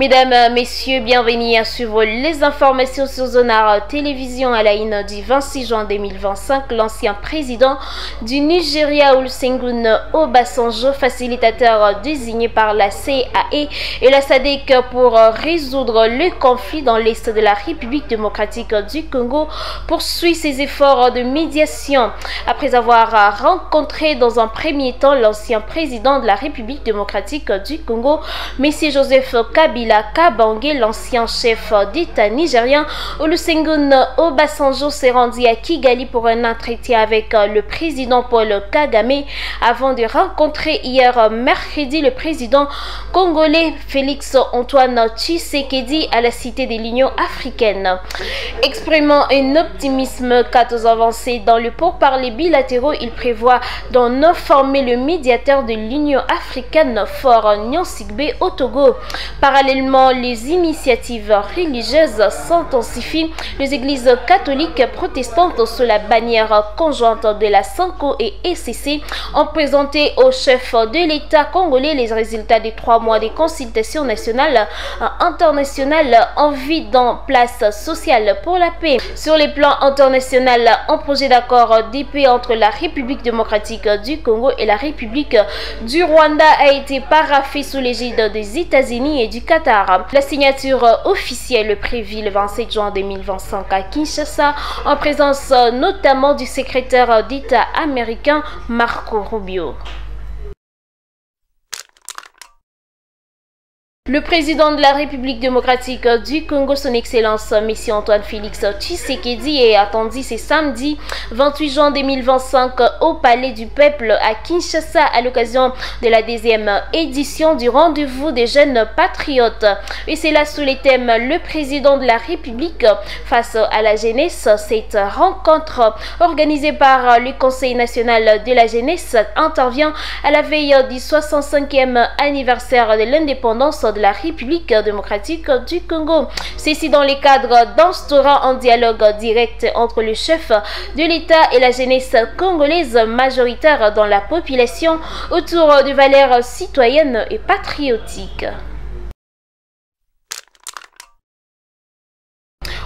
Mesdames, Messieurs, bienvenue à suivre les informations sur Sonar Télévision à la une du 26 juin 2025. L'ancien président du Nigeria, Olusegun Obasanjo, facilitateur désigné par la CAE et la SADC pour résoudre le conflit dans l'est de la République démocratique du Congo, poursuit ses efforts de médiation. Après avoir rencontré dans un premier temps l'ancien président de la République démocratique du Congo, M. Joseph Kabila Kabange, l'ancien chef d'État nigérien, Olusegun Obasanjo s'est rendu à Kigali pour un entretien avec le président Paul Kagame avant de rencontrer hier mercredi le président congolais Félix Antoine Tshisekedi à la Cité de l'Union africaine. Exprimant un optimisme quant aux avancées dans le pourparlers bilatéraux, il prévoit d'en informer le médiateur de l'Union africaine Faure Gnassingbe au Togo. Parallèlement, les initiatives religieuses s'intensifient. Les églises catholiques protestantes sous la bannière conjointe de la SANCO et ECC ont présenté au chef de l'État congolais les résultats des 3 mois de consultations nationales internationales en vue d'un place sociale pour la paix. Sur les plans international, un projet d'accord de paix entre la République démocratique du Congo et la République du Rwanda a été paraphé sous l'égide des États-Unis et du Qatar. La signature officielle est prévue le 27 juin 2025 à Kinshasa, en présence notamment du secrétaire d'État américain Marco Rubio. Le président de la République démocratique du Congo, son Excellence M. Antoine Félix Tshisekedi, est attendu ce samedi 28 juin 2025 au Palais du Peuple à Kinshasa à l'occasion de la 2e édition du rendez-vous des jeunes patriotes. Et c'est là sous les thèmes le président de la République face à la jeunesse. Cette rencontre organisée par le Conseil national de la jeunesse intervient à la veille du 65e anniversaire de l'indépendance de la République démocratique du Congo. Ceci dans le cadre d'instaurant un dialogue direct entre le chef de l'État et la jeunesse congolaise majoritaire dans la population autour de valeurs citoyennes et patriotiques.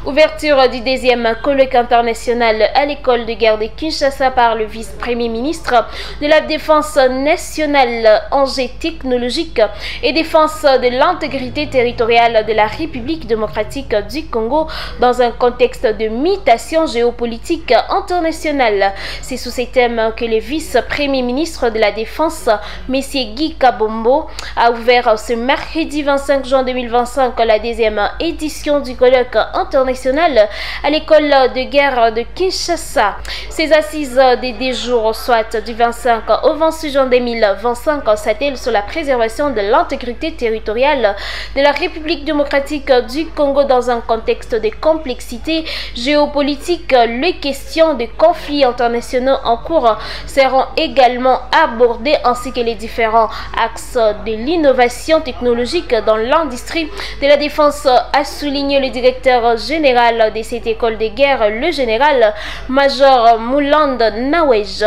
Ouverture du 2e colloque international à l'école de guerre de Kinshasa par le vice-premier ministre de la Défense nationale, enjeux technologiques et défense de l'intégrité territoriale de la République démocratique du Congo dans un contexte de mutation géopolitique internationale. C'est sous ces thèmes que le vice-premier ministre de la Défense, M. Guy Kabombo, a ouvert ce mercredi 25 juin 2025 la 2e édition du colloque international à l'école de guerre de Kinshasa. Ces assises des 10 jours, soit du 25 au 26 juin 2025, s'attellent sur la préservation de l'intégrité territoriale de la République démocratique du Congo dans un contexte de complexité géopolitique. Les questions de conflits internationaux en cours seront également abordées, ainsi que les différents axes de l'innovation technologique dans l'industrie de la défense, a souligné le directeur général de cette école de guerre, le général-major Mouland Nawej.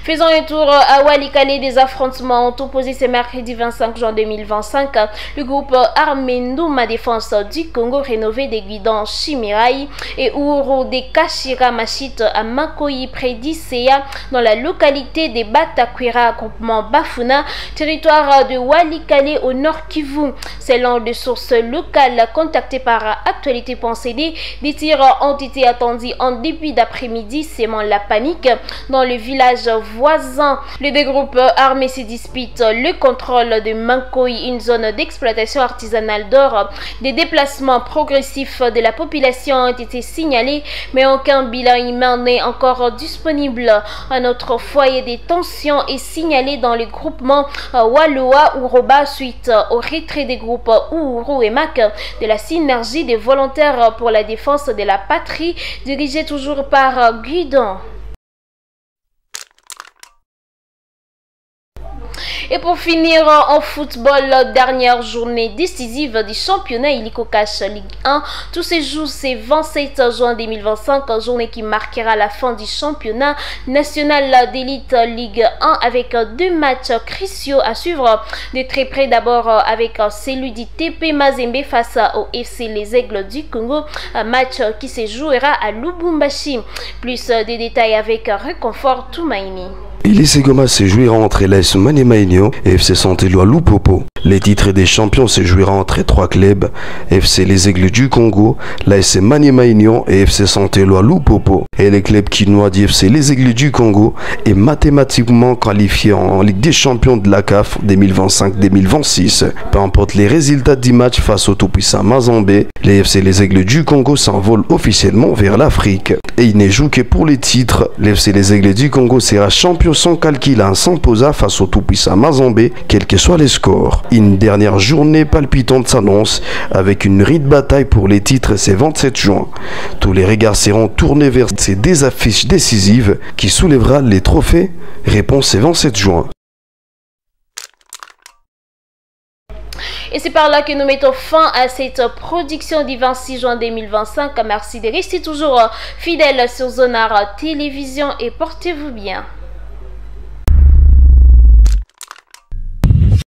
Faisons un tour à Walikale. Des affrontements ont opposé ce mercredi 25 juin 2025 le groupe armé Ndouma Défense du Congo rénové des guidons Chimirai et Ouro de Kashira Machit à Makoyi près d'Isea dans la localité de Batakwira, groupement Bafuna, territoire de Walikale au nord Kivu. Selon des sources locales contactées par Actualité.cd, des tirs ont été attendus en début d'après-midi, sémant la panique dans le village voisins. Les deux groupes armés se disputent le contrôle de Mankoyi, une zone d'exploitation artisanale d'or. Des déplacements progressifs de la population ont été signalés, mais aucun bilan humain n'est encore disponible. Un autre foyer de tensions est signalé dans le groupement Waloa Uroba suite au retrait des groupes Ouro et Mak de la synergie des volontaires pour la défense de la patrie, dirigée toujours par Guidon. Et pour finir en football, dernière journée décisive du championnat illico cash Ligue 1. Tous ces jours, c'est 27 juin 2025, journée qui marquera la fin du championnat national d'élite Ligue 1 avec 2 matchs cruciaux à suivre de très près. D'abord avec celui du TP Mazembe face au FC Les Aigles du Congo, un match qui se jouera à Lubumbashi. Plus de détails avec Réconfort Toumaini. Elise Goma se jouera entre l'AS Maniema et FC Santé-Loa Lupopo. Les titres des champions se jouera entre 3 clubs, FC Les Aigles du Congo, l'AS Maniema et FC Santé-Loa Lupopo. Et le club quinois du FC Les Aigles du Congo est mathématiquement qualifié en Ligue des champions de la CAF 2025-2026. Peu importe les résultats du match face au tout-puissant Mazembe, les FC Les Aigles du Congo s'envolent officiellement vers l'Afrique. Et il ne joue que pour les titres. L'FC Les Aigles du Congo sera champion sans calcul en s'imposant face au tout-puissant Mazembe, quel que soit les scores. Une dernière journée palpitante s'annonce avec une rude bataille pour les titres ce 27 juin. Tous les regards seront tournés vers ces deux affiches décisives qui soulèvera les trophées. Réponse ce 27 juin. Et c'est par là que nous mettons fin à cette production du 26 juin 2025. Merci de rester toujours fidèles sur Zonar Télévision et portez-vous bien.